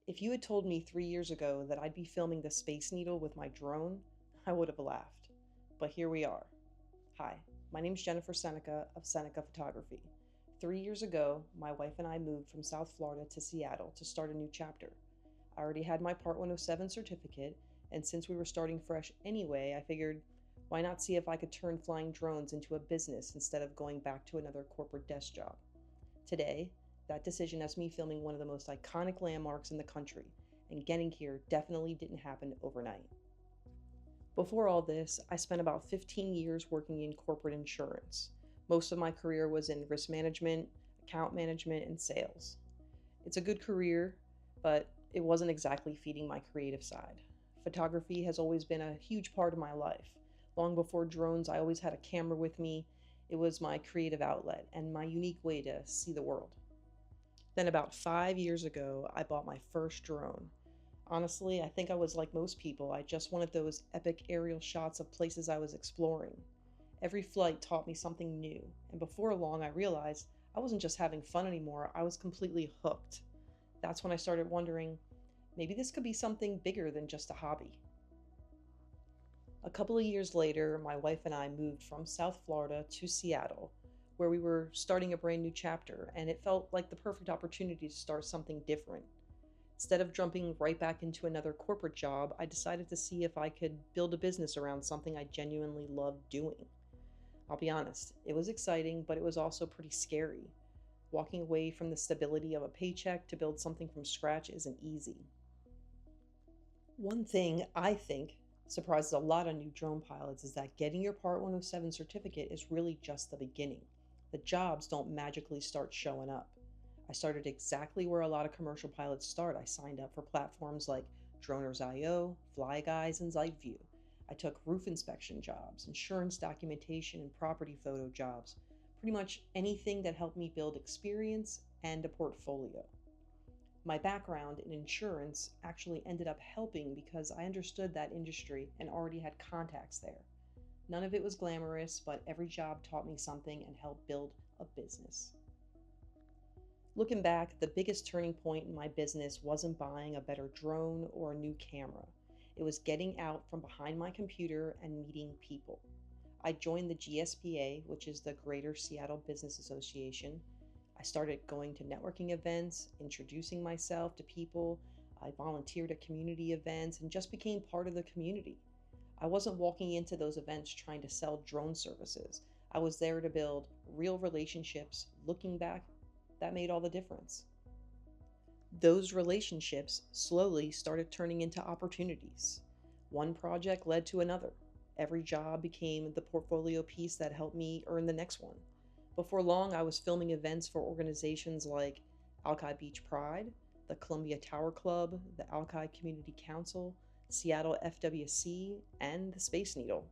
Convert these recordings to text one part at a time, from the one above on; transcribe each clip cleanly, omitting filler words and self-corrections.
If you had told me 3 years ago that I'd be filming the Space Needle with my drone, I would have laughed. But here we are. Hi, my name's Jennifer Seneca of Seneca Photography. 3 years ago, my wife and I moved from South Florida to Seattle to start a new chapter. I already had my Part 107 certificate, and since we were starting fresh anyway, I figured, why not see if I could turn flying drones into a business instead of going back to another corporate desk job? Today, that decision has me filming one of the most iconic landmarks in the country, and getting here definitely didn't happen overnight. Before all this, I spent about 15 years working in corporate insurance. Most of my career was in risk management, account management, and sales. It's a good career, but it wasn't exactly feeding my creative side. Photography has always been a huge part of my life. Long before drones, I always had a camera with me. It was my creative outlet and my unique way to see the world. Then, about 5 years ago, I bought my first drone. Honestly, I think I was like most people. I just wanted those epic aerial shots of places I was exploring. Every flight taught me something new, and before long, I realized I wasn't just having fun anymore, I was completely hooked. That's when I started wondering, maybe this could be something bigger than just a hobby. A couple of years later, my wife and I moved from South Florida to Seattle, where we were starting a brand new chapter, and it felt like the perfect opportunity to start something different. Instead of jumping right back into another corporate job, I decided to see if I could build a business around something I genuinely loved doing. I'll be honest, it was exciting, but it was also pretty scary. Walking away from the stability of a paycheck to build something from scratch isn't easy. One thing I think surprises a lot of new drone pilots is that getting your Part 107 certificate is really just the beginning. The jobs don't magically start showing up. I started exactly where a lot of commercial pilots start. I signed up for platforms like Droners.io, Fly Guys, and ZightView. I took roof inspection jobs, insurance documentation, and property photo jobs. Pretty much anything that helped me build experience and a portfolio. My background in insurance actually ended up helping because I understood that industry and already had contacts there. None of it was glamorous, but every job taught me something and helped build a business. Looking back, the biggest turning point in my business wasn't buying a better drone or a new camera. It was getting out from behind my computer and meeting people. I joined the GSPA, which is the Greater Seattle Business Association. I started going to networking events, introducing myself to people. I volunteered at community events and just became part of the community. I wasn't walking into those events trying to sell drone services. I was there to build real relationships. Looking back, that made all the difference. Those relationships slowly started turning into opportunities. One project led to another. Every job became the portfolio piece that helped me earn the next one. Before long, I was filming events for organizations like Alki Beach Pride, the Columbia Tower Club, the Alki Community Council, Seattle FWC, and the Space Needle.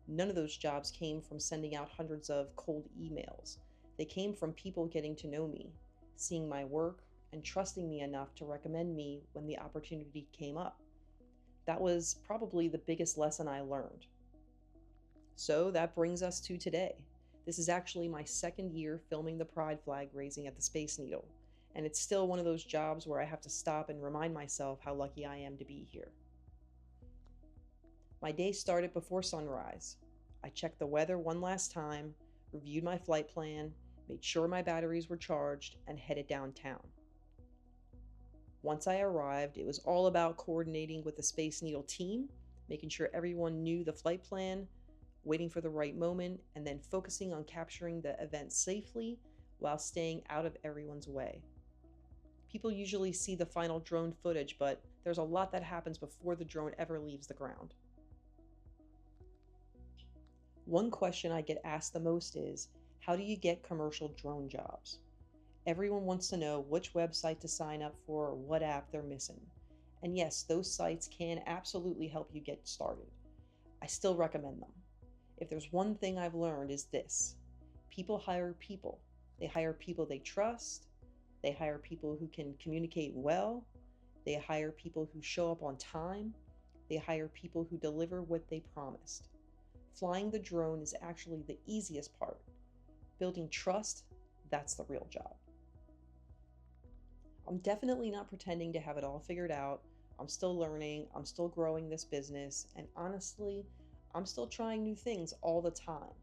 None of those jobs came from sending out hundreds of cold emails. They came from people getting to know me, seeing my work, and trusting me enough to recommend me when the opportunity came up. That was probably the biggest lesson I learned. So that brings us to today. This is actually my second year filming the pride flag raising at the Space Needle, and it's still one of those jobs where I have to stop and remind myself how lucky I am to be here. My day started before sunrise. I checked the weather one last time, reviewed my flight plan, made sure my batteries were charged, and headed downtown. Once I arrived, it was all about coordinating with the Space Needle team, making sure everyone knew the flight plan, waiting for the right moment, and then focusing on capturing the event safely while staying out of everyone's way. People usually see the final drone footage, but there's a lot that happens before the drone ever leaves the ground. One question I get asked the most is, how do you get commercial drone jobs? Everyone wants to know which website to sign up for or what app they're missing. And yes, those sites can absolutely help you get started. I still recommend them. If there's one thing I've learned is this: people hire people. They hire people they trust. They hire people who can communicate well. They hire people who show up on time. They hire people who deliver what they promised. Flying the drone is actually the easiest part. Building trust, that's the real job. I'm definitely not pretending to have it all figured out. I'm still learning, I'm still growing this business, and honestly, I'm still trying new things all the time.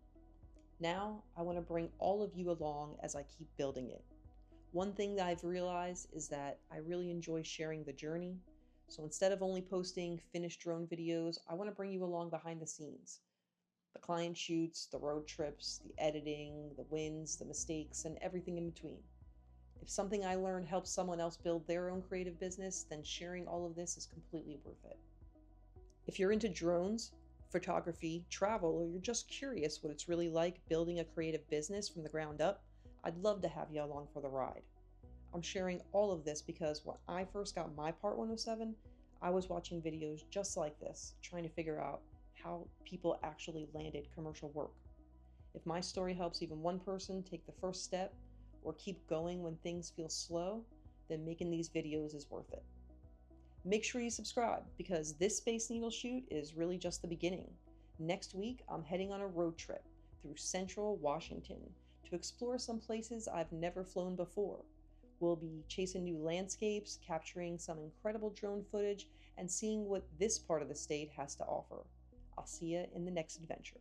Now, I want to bring all of you along as I keep building it. One thing that I've realized is that I really enjoy sharing the journey. So instead of only posting finished drone videos, I want to bring you along behind the scenes. The client shoots, the road trips, the editing, the wins, the mistakes, and everything in between. If something I learned helps someone else build their own creative business, then sharing all of this is completely worth it. If you're into drones, photography, travel, or you're just curious what it's really like building a creative business from the ground up, I'd love to have you along for the ride. I'm sharing all of this because when I first got my Part 107, I was watching videos just like this, trying to figure out how people actually landed commercial work. If my story helps even one person take the first step or keep going when things feel slow, then making these videos is worth it. Make sure you subscribe because this Space Needle shoot is really just the beginning. Next week, I'm heading on a road trip through central Washington to explore some places I've never flown before. We'll be chasing new landscapes, capturing some incredible drone footage, and seeing what this part of the state has to offer. I'll see you in the next adventure.